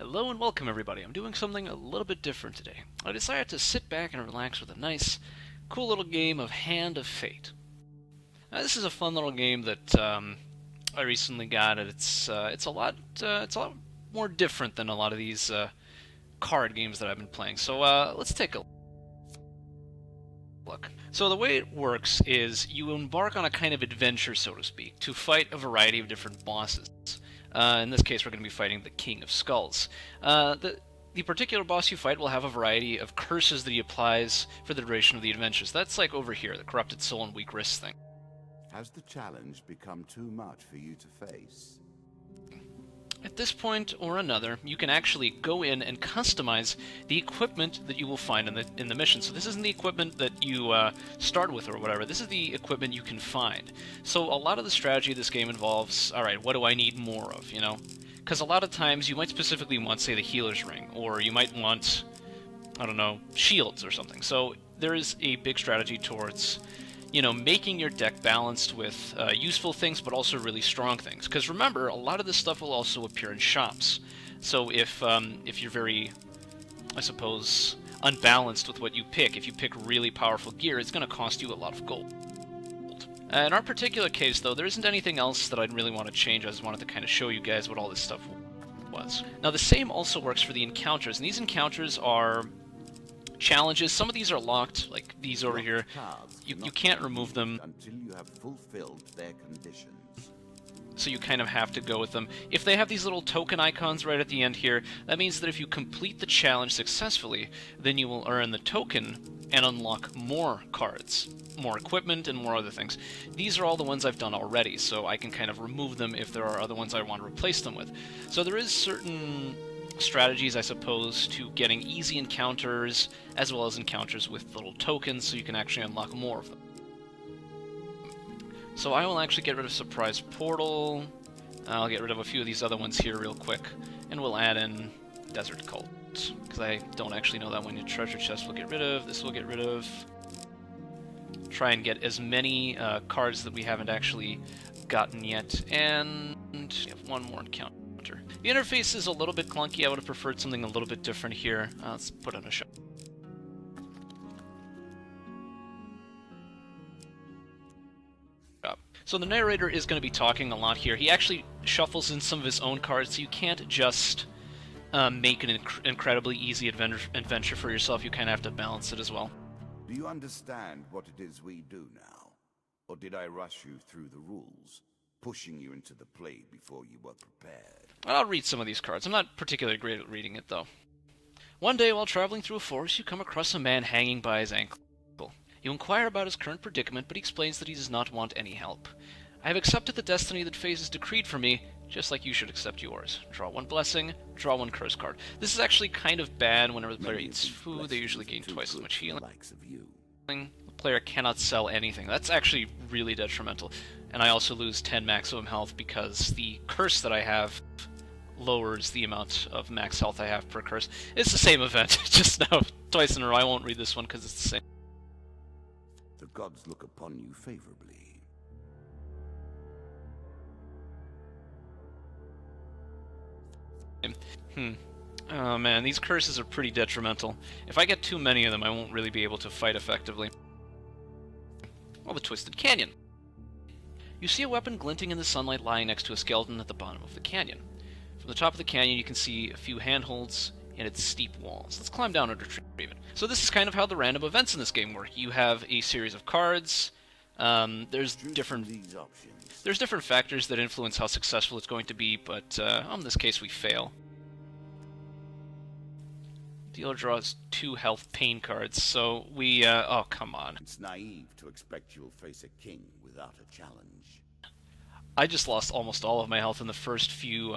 Hello and welcome everybody. I'm doing something a little bit different today. I decided to sit back and relax with a nice, cool little game of Hand of Fate. Now, this is a fun little game that I recently got, and it's a lot more different than a lot of these card games that I've been playing. So let's take a look. So the way it works is you embark on a kind of adventure, so to speak, to fight a variety of different bosses. In this case, we're going to be fighting the King of Skulls. The particular boss you fight will have a variety of curses that he applies for the duration of the adventure. So that's like over here, the Corrupted Soul and Weak Wrist thing. Has the challenge become too much for you to face? At this point or another, you can actually go in and customize the equipment that you will find in the mission. So this isn't the equipment that you start with or whatever. This is the equipment you can find. So a lot of the strategy of this game involves, all right, what do I need more of, you know? Because a lot of times you might specifically want, say, the Healer's Ring, or you might want, I don't know, shields or something. So there is a big strategy towards, you know, making your deck balanced with useful things, but also really strong things. Because remember, a lot of this stuff will also appear in shops. So if you're very, I suppose, unbalanced with what you pick, if you pick really powerful gear, it's going to cost you a lot of gold. In our particular case, though, there isn't anything else that I'd really want to change. I just wanted to kind of show you guys what all this stuff was. Now, the same also works for the encounters, and these encounters are challenges. Some of these are locked, like these over here. You can't remove them until you have fulfilled their conditions. So you kind of have to go with them. If they have these little token icons right at the end here, that means that if you complete the challenge successfully, then you will earn the token and unlock more cards, more equipment, and more other things. These are all the ones I've done already, so I can kind of remove them if there are other ones I want to replace them with. So there is certain strategies, I suppose, to getting easy encounters, as well as encounters with little tokens, so you can actually unlock more of them. So I will actually get rid of Surprise Portal. I'll get rid of a few of these other ones here real quick, and we'll add in Desert Cult, because I don't actually know that one. Your Treasure Chest we'll get rid of, this we'll get rid of. Try and get as many cards that we haven't actually gotten yet, and we have one more encounter. The interface is a little bit clunky. I would have preferred something a little bit different here. Let's put on a shot. So the narrator is going to be talking a lot here. He actually shuffles in some of his own cards, so you can't just make an incredibly easy adventure for yourself. You kind of have to balance it as well. Do you understand what it is we do now? Or did I rush you through the rules, pushing you into the play before you were prepared? I'll read some of these cards. I'm not particularly great at reading it, though. One day, while traveling through a forest, you come across a man hanging by his ankle. You inquire about his current predicament, but he explains that he does not want any help. I have accepted the destiny that fate has decreed for me, just like you should accept yours. Draw one blessing, draw one curse card. This is actually kind of bad. Whenever the player eats food, they usually gain twice as much healing. The player cannot sell anything. That's actually really detrimental. And I also lose 10 maximum health because the curse that I have lowers the amount of max health I have per curse. It's the same event, just now twice in a row. I won't read this one because it's the same. The gods look upon you favorably. Oh man, these curses are pretty detrimental. If I get too many of them, I won't really be able to fight effectively. Oh, the Twisted Canyon. You see a weapon glinting in the sunlight lying next to a skeleton at the bottom of the canyon. From the top of the canyon, you can see a few handholds and its steep walls. Let's climb down and retrieve it. So this is kind of how the random events in this game work. You have a series of cards. There's different factors that influence how successful it's going to be, but in this case we fail. Dealer draws 2 health pain cards, so we, oh come on. It's naive to expect you'll face a king without a challenge. I just lost almost all of my health in the first few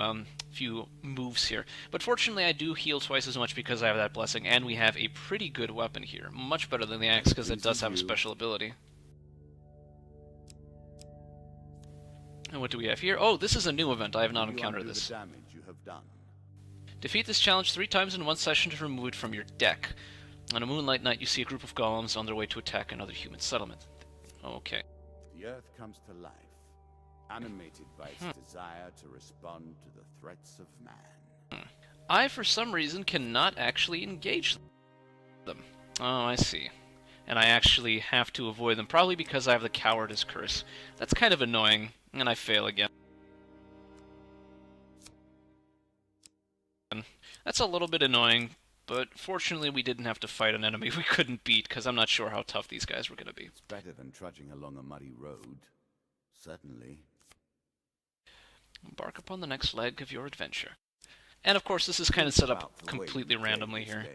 moves here. But fortunately I do heal twice as much because I have that blessing, and we have a pretty good weapon here. Much better than the axe because it does have a special ability. And what do we have here? Oh, this is a new event. I have not encountered this. The damage you have done. Defeat this challenge 3 times in one session to remove it from your deck. On a moonlight night, you see a group of golems on their way to attack another human settlement. Okay. The earth comes to life, animated by its desire to respond to the threats of man. I, for some reason, cannot actually engage them. Oh, I see. And I actually have to avoid them, probably because I have the Cowardice Curse. That's kind of annoying, and I fail again. That's a little bit annoying, but fortunately we didn't have to fight an enemy we couldn't beat, because I'm not sure how tough these guys were going to be. It's better than trudging along a muddy road. Certainly. Embark upon the next leg of your adventure. And of course, this is kind of set up completely randomly here.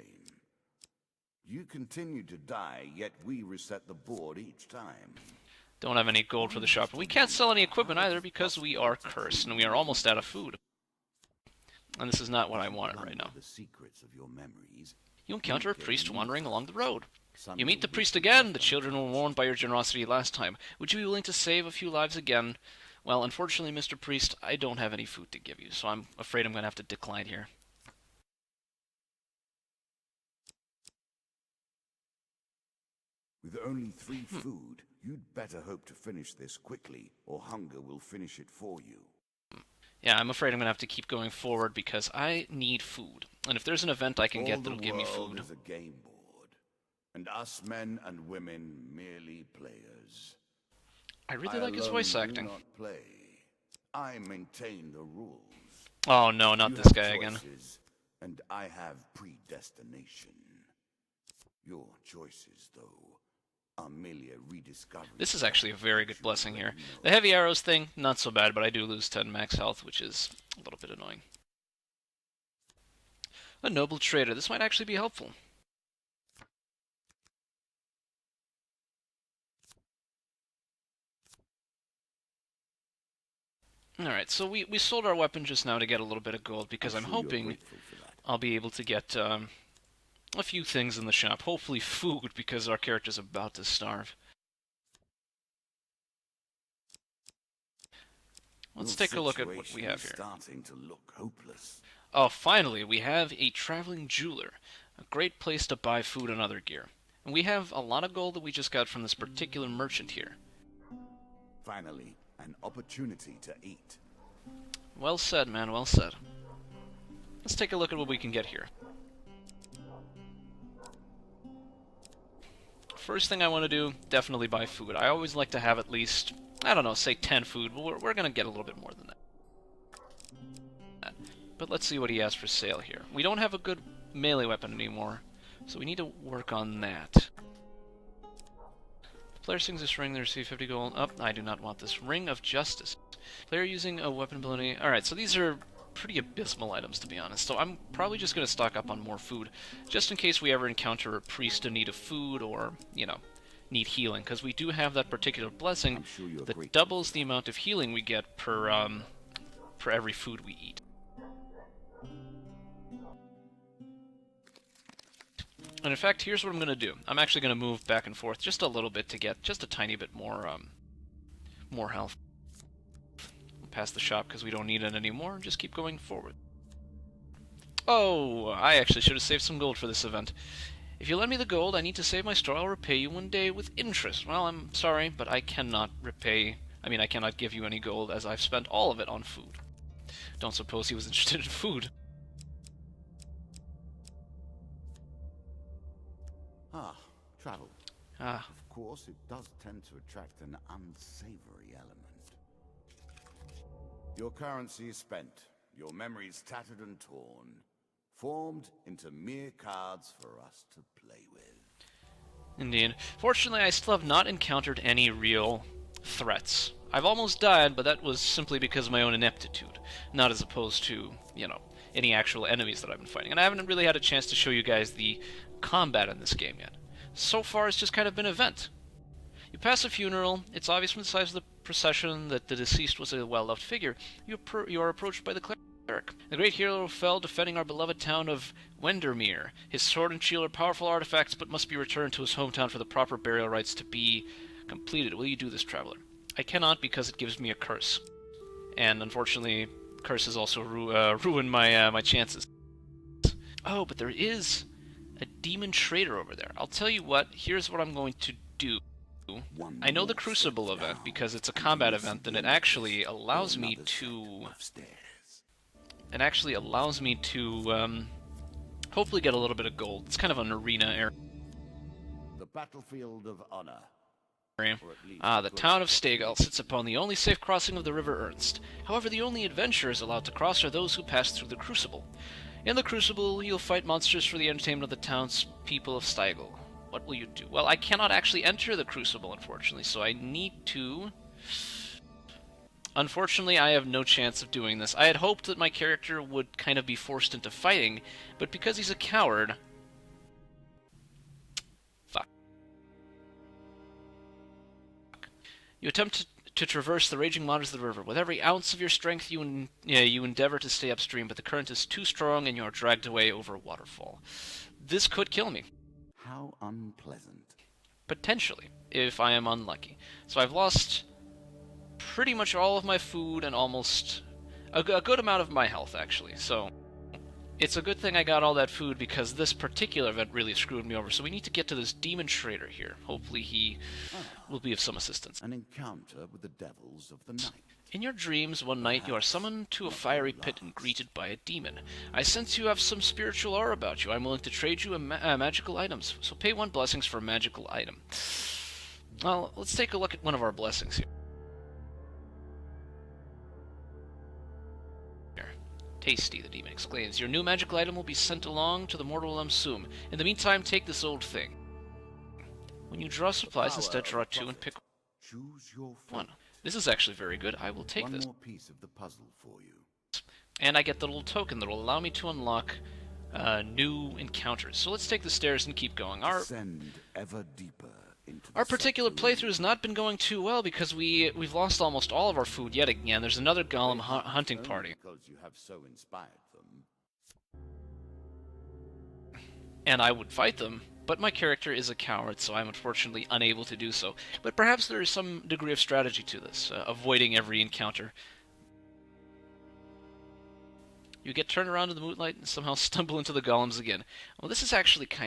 You continue to die, yet we reset the board each time. Don't have any gold for the shop. We can't sell any equipment either because we are cursed, and we are almost out of food. And this is not what I wanted right now. The secrets of your memories. You encounter a priest wandering along the road. You meet the priest again. The children were warned by your generosity last time. Would you be willing to save a few lives again? Well, unfortunately, Mr. Priest, I don't have any food to give you, so I'm afraid I'm going to have to decline here. With only 3 food, you'd better hope to finish this quickly, or hunger will finish it for you. Yeah, I'm afraid I'm going to have to keep going forward because I need food. And if there's an event I can get that'll give me food... All the world is a game board, and us men and women merely players. I really like his voice acting. Do not play. I maintain the rules. Oh no, not this guy again. And I have predestination. Your choices, though, are merely a rediscovery. This is actually a very good blessing here. The heavy arrows thing, not so bad, but I do lose 10 max health, which is a little bit annoying. A noble trader. This might actually be helpful. Alright, so we sold our weapon just now to get a little bit of gold, because I'm hoping I'll be able to get a few things in the shop. Hopefully food, because our character's about to starve. Let's take a look at what we have here. Starting to look hopeless. Oh, finally, we have a traveling jeweler. A great place to buy food and other gear. And we have a lot of gold that we just got from this particular merchant here. Finally, an opportunity to eat. Well said, man, well said. Let's take a look at what we can get here. First thing I want to do, definitely buy food. I always like to have at least, I don't know, say 10 food, but we're going to get a little bit more than that. But let's see what he has for sale here. We don't have a good melee weapon anymore, so we need to work on that. Player sings this ring, they receive 50 gold. Oh, I do not want this. Ring of Justice. Player using a weapon ability. Alright, so these are pretty abysmal items, to be honest. So I'm probably just going to stock up on more food, just in case we ever encounter a priest in need of food or, you know, need healing. Because we do have that particular blessing that doubles the amount of healing we get per every food we eat. And in fact, here's what I'm going to do. I'm actually going to move back and forth just a little bit to get just a tiny bit more health. Past the shop because we don't need it anymore. Just keep going forward. Oh, I actually should have saved some gold for this event. If you lend me the gold, I need to save my store. I'll repay you one day with interest. Well, I'm sorry, but I cannot repay... I cannot give you any gold as I've spent all of it on food. Don't suppose he was interested in food. Travel. Of course, it does tend to attract an unsavory element. Your currency is spent, your memories tattered and torn, formed into mere cards for us to play with. Indeed. Fortunately, I still have not encountered any real threats. I've almost died, but that was simply because of my own ineptitude, not as opposed to, you know, any actual enemies that I've been fighting. And I haven't really had a chance to show you guys the combat in this game yet. So far, it's just kind of been an event. You pass a funeral. It's obvious from the size of the procession that the deceased was a well-loved figure. You are approached by the cleric. The great hero fell defending our beloved town of Wendermere. His sword and shield are powerful artifacts, but must be returned to his hometown for the proper burial rites to be completed. Will you do this, traveler? I cannot because it gives me a curse. And unfortunately, curses also ruin my chances. Oh, but there is a demon trader over there. I'll tell you what, here's what I'm going to do. I know the Crucible event because it's a combat event, and it actually allows me to and actually allows me to hopefully get a little bit of gold. It's kind of an arena area. The battlefield of honor. The town of Stegel sits upon the only safe crossing of the River Ernst. However, the only adventurers allowed to cross are those who pass through the Crucible. In the Crucible, you'll fight monsters for the entertainment of the town's people of Stegel. What will you do? Well, I cannot actually enter the Crucible, unfortunately, so I need to... Unfortunately, I have no chance of doing this. I had hoped that my character would kind of be forced into fighting, but because he's a coward... Fuck. You attempt to traverse the raging waters of the river. With every ounce of your strength, you endeavor to stay upstream, but the current is too strong and you are dragged away over a waterfall. This could kill me. How unpleasant. Potentially, if I am unlucky. So I've lost pretty much all of my food and almost a good amount of my health, actually. So it's a good thing I got all that food, because this particular event really screwed me over. So we need to get to this demon trader here. Hopefully he will be of some assistance. An encounter with the devils of the night. In your dreams, one night you are summoned to a fiery pit and greeted by a demon. I sense you have some spiritual aura about you. I'm willing to trade you magical items, so pay 1 blessings for a magical item. Well, let's take a look at one of our blessings here. Tasty, the demon exclaims. Your new magical item will be sent along to the mortal realm soon. In the meantime, take this old thing. When you draw supplies, instead draw 2 and pick Choose your 1. This is actually very good. I will take this. One more piece of the puzzle for you. And I get the little token that will allow me to unlock new encounters. So let's take the stairs and keep going. Descend ever deeper into Our particular playthrough has not been going too well, because we've lost almost all of our food yet again. There's another golem hunting party. Because you have so inspired them. And I would fight them, but my character is a coward, so I'm unfortunately unable to do so. But perhaps there is some degree of strategy to this, avoiding every encounter. You get turned around in the moonlight and somehow stumble into the golems again. Well, this is actually kind